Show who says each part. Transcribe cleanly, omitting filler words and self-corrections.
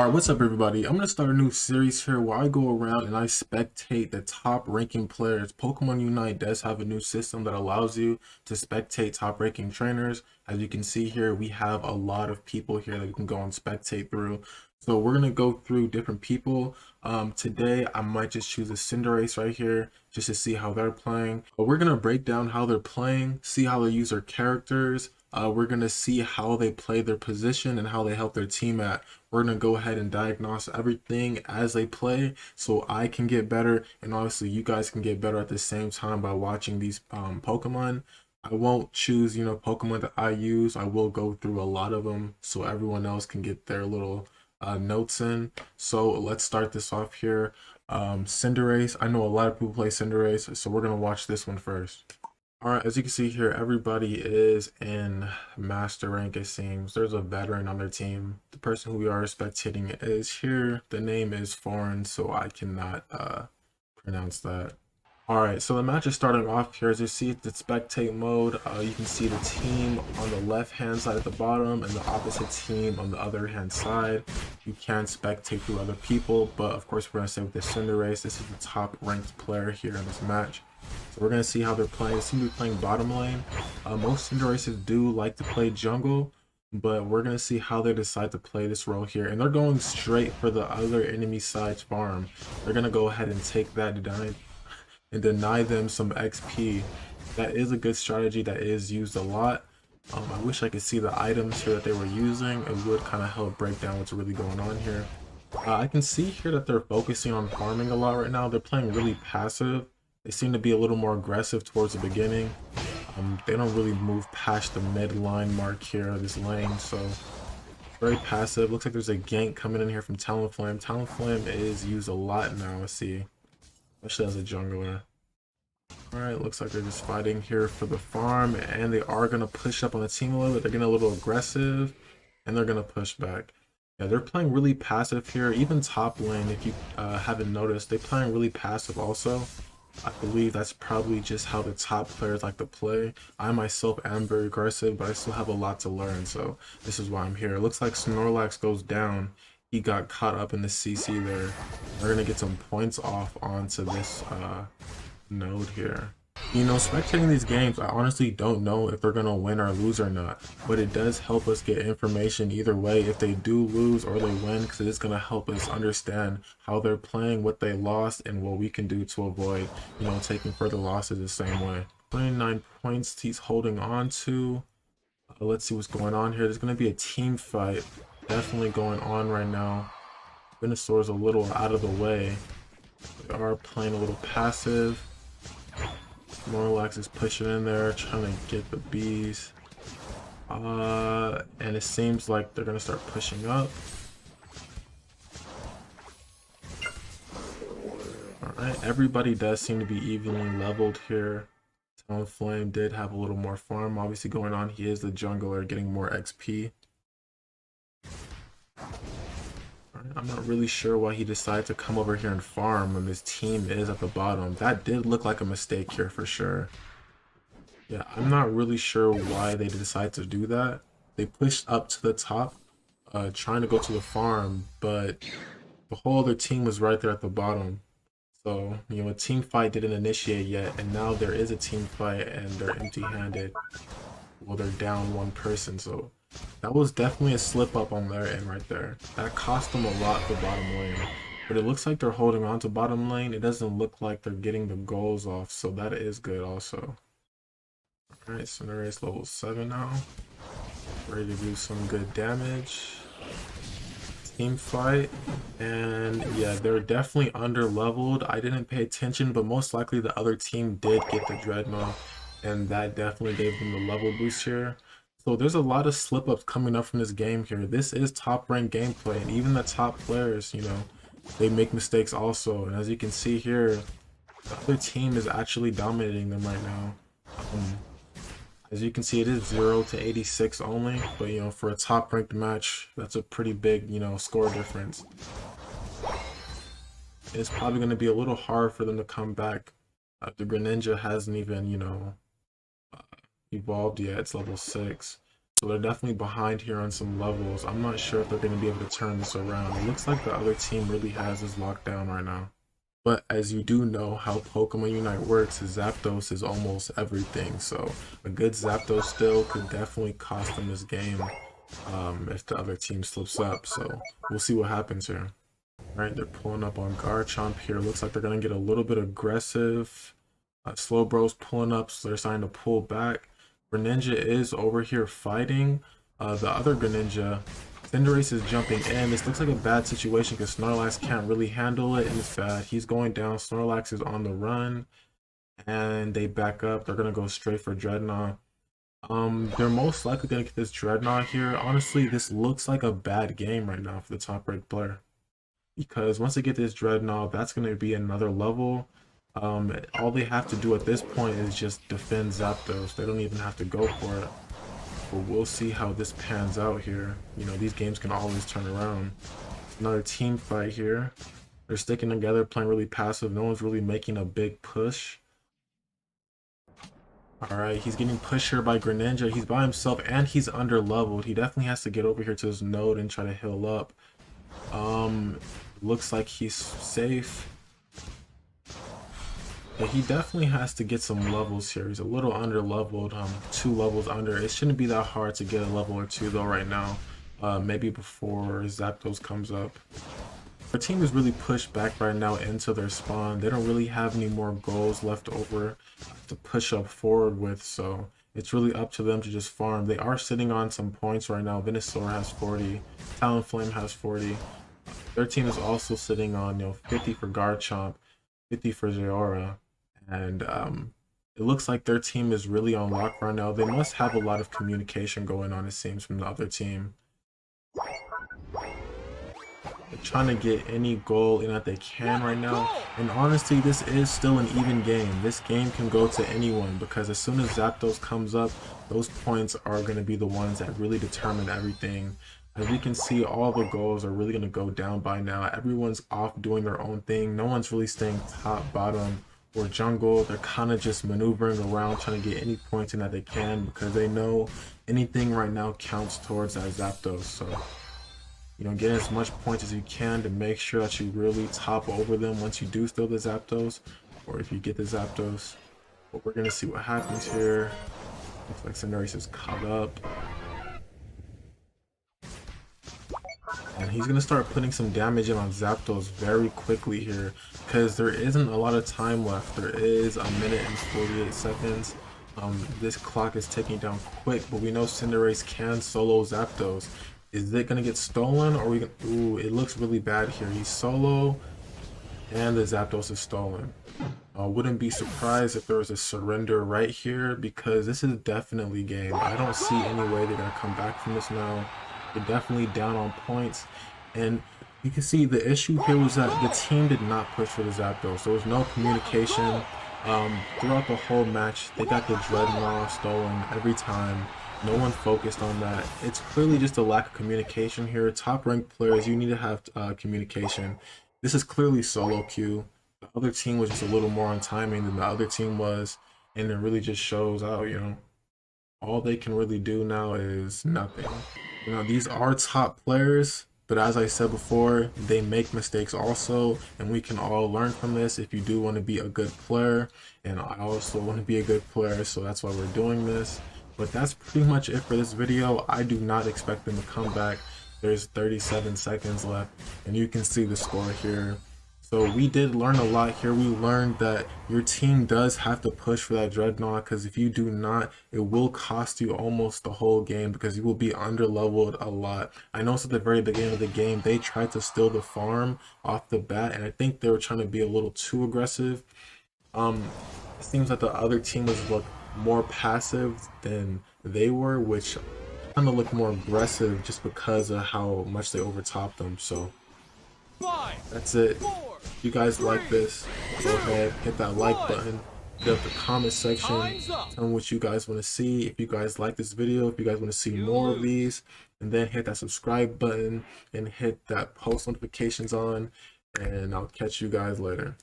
Speaker 1: Alright, what's up everybody? I'm going to start a new series here where I go around and I spectate the top ranking players. Pokemon Unite does have a new system that allows you to spectate top ranking trainers. As you can see here, we have a lot of people here that you can go and spectate through. So we're going to go through different people. Today, I might just choose a Cinderace right here just to see how they're playing. But we're going to break down how they're playing, see how they use their characters. We're going to see how they play their position and how they help their team at. We're going to go ahead and diagnose everything as they play so I can get better, and obviously you guys can get better at the same time by watching these Pokemon. I won't choose, Pokemon that I use. I will go through a lot of them so everyone else can get their little notes in. So let's start this off here. Cinderace. I know a lot of people play Cinderace, so we're going to watch this one first. Alright, as you can see here, everybody is in master rank, it seems. There's a veteran on their team. The person who we are spectating is here. The name is foreign, so I cannot pronounce that. Alright, so the match is starting off here. As you see, the spectate mode. You can see the team on the left-hand side at the bottom and the opposite team on the other hand side. You can spectate through other people, but of course we're going to say with the Cinderace, this is the top ranked player here in this match. So we're going to see how they're playing. They seem to be playing bottom lane. Most Cinderaces do like to play jungle, but we're going to see how they decide to play this role here. And they're going straight for the other enemy side's farm. They're going to go ahead and take that and deny them some XP. That is a good strategy that is used a lot. I wish I could see the items here that they were using. It would kind of help break down what's really going on here. I can see here that they're focusing on farming a lot right now. They're playing really passive. They seem to be a little more aggressive towards the beginning. They don't really move past the mid-line mark here of this lane, so very passive. Looks like there's a gank coming in here from Talonflame. Talonflame is used a lot now, I see, especially as a jungler. Alright, looks like they're just fighting here for the farm, and they are going to push up on the team a little bit. They're getting a little aggressive, and they're going to push back. Yeah, they're playing really passive here. Even top lane, if you haven't noticed, they're playing really passive also. I believe that's probably just how the top players like to play. I myself am very aggressive, but I still have a lot to learn, so this is why I'm here. It looks like Snorlax goes down. He got caught up in the CC there. We're gonna get some points off onto this node here. Spectating these games, I honestly don't know if they're gonna win or lose or not, but it does help us get information either way if they do lose or they win, because it is gonna help us understand how they're playing, what they lost, and what we can do to avoid, taking further losses the same way. 29 points he's holding on to. Let's see what's going on here. There's gonna be a team fight definitely going on right now. Venusaur's a little out of the way. They are playing a little passive. Snorlax is pushing in there, trying to get the bees. And it seems like they're going to start pushing up. Alright, everybody does seem to be evenly leveled here. Talonflame did have a little more farm obviously going on. He is the jungler, getting more XP. I'm not really sure why he decided to come over here and farm when his team is at the bottom. That did look like a mistake here for sure. Yeah, I'm not really sure why they decided to do that. They pushed up to the top, trying to go to the farm, but the whole other team was right there at the bottom. So, a team fight didn't initiate yet, and now there is a team fight and they're empty-handed. Well, they're down one person, so that was definitely a slip up on their end right there. That cost them a lot for bottom lane. But it looks like they're holding on to bottom lane. It doesn't look like they're getting the goals off, so that is good also. Alright, Cinderace level 7 now. Ready to do some good damage. Team fight. And yeah, they're definitely under leveled. I didn't pay attention, but most likely the other team did get the Dreadnought, and that definitely gave them the level boost here. So there's a lot of slip-ups coming up from this game here. This is top-ranked gameplay, and even the top players, they make mistakes also. And as you can see here, the other team is actually dominating them right now. As you can see, it is 0 to 86 only, but for a top-ranked match, that's a pretty big, score difference. It's probably going to be a little hard for them to come back. The Greninja hasn't even, evolved yet. It's level 6. So they're definitely behind here on some levels. I'm not sure if they're going to be able to turn this around. It looks like the other team really has this locked down right now. But as you do know how Pokemon Unite works, Zapdos is almost everything. So a good Zapdos still could definitely cost them this game if the other team slips up. So we'll see what happens here. All right, they're pulling up on Garchomp here. Looks like they're going to get a little bit aggressive. Slowbro's pulling up, so they're starting to pull back. Greninja is over here fighting. The other Greninja, Cinderace is jumping in. This looks like a bad situation because Snorlax can't really handle it, and it's bad. He's going down. Snorlax is on the run, and they back up. They're gonna go straight for Dreadnought. They're most likely gonna get this Dreadnought here. Honestly, this looks like a bad game right now for the top ranked player, because once they get this Dreadnought, that's gonna be another level. All they have to do at this point is just defend Zapdos. They don't even have to go for it. But we'll see how this pans out here. You know, these games can always turn around. Another team fight here. They're sticking together, playing really passive. No one's really making a big push. Alright, he's getting pushed here by Greninja. He's by himself and he's under leveled. He definitely has to get over here to his node and try to heal up. Looks like he's safe. But he definitely has to get some levels here. He's a little under leveled, 2 levels under. It shouldn't be that hard to get a level or 2 though right now. Maybe before Zapdos comes up. Our team is really pushed back right now into their spawn. They don't really have any more goals left over to push up forward with, so it's really up to them to just farm. They are sitting on some points right now. Venusaur has 40, Talonflame has 40. Their team is also sitting on 50 for Garchomp, 50 for Zeora. And it looks like their team is really on lock right now. They must have a lot of communication going on, it seems, from the other team. They're trying to get any goal in that they can right now. And honestly, this is still an even game. This game can go to anyone because as soon as Zapdos comes up, those points are going to be the ones that really determine everything. As we can see, all the goals are really going to go down by now. Everyone's off doing their own thing. No one's really staying top, bottom, or jungle. They're kind of just maneuvering around trying to get any points in that they can because they know anything right now counts towards that Zapdos. So, get as much points as you can to make sure that you really top over them once you do steal the Zapdos, or if you get the Zapdos. But we're going to see what happens here. Looks like Cinderace is caught up. And he's going to start putting some damage in on Zapdos very quickly here because there isn't a lot of time left. There is 1 minute and 48 seconds. This clock is ticking down quick, but we know Cinderace can solo Zapdos. Is it going to get stolen or are we gonna... Ooh, it looks really bad here. He's solo and the Zapdos is stolen. I wouldn't be surprised if there was a surrender right here because this is definitely game. I don't see any way they're going to come back from this now. They're definitely down on points, and you can see the issue here was that the team did not push for the Zapdos. There was no communication throughout the whole match. They got the Dreadnought stolen every time. No one focused on that. It's clearly just a lack of communication here. Top ranked players, you need to have communication. This is clearly solo queue. The other team was just a little more on timing than the other team was, and it really just shows out, all they can really do now is nothing. These are top players, but as I said before, they make mistakes also, and we can all learn from this if you do want to be a good player, and I also want to be a good player, so that's why we're doing this. But that's pretty much it for this video. I do not expect them to come back. There's 37 seconds left, and you can see the score here. So we did learn a lot here. We learned that your team does have to push for that Dreadnought because if you do not, it will cost you almost the whole game because you will be under leveled a lot. I noticed at the very beginning of the game, they tried to steal the farm off the bat, and I think they were trying to be a little too aggressive. It seems like the other team was more passive than they were, which kind of looked more aggressive just because of how much they overtopped them. So that's it. If you guys like this, go ahead, hit that like button, hit up the comment section, tell me what you guys want to see, if you guys like this video, if you guys want to see more of these, and then hit that subscribe button and hit that post notifications on, and I'll catch you guys later.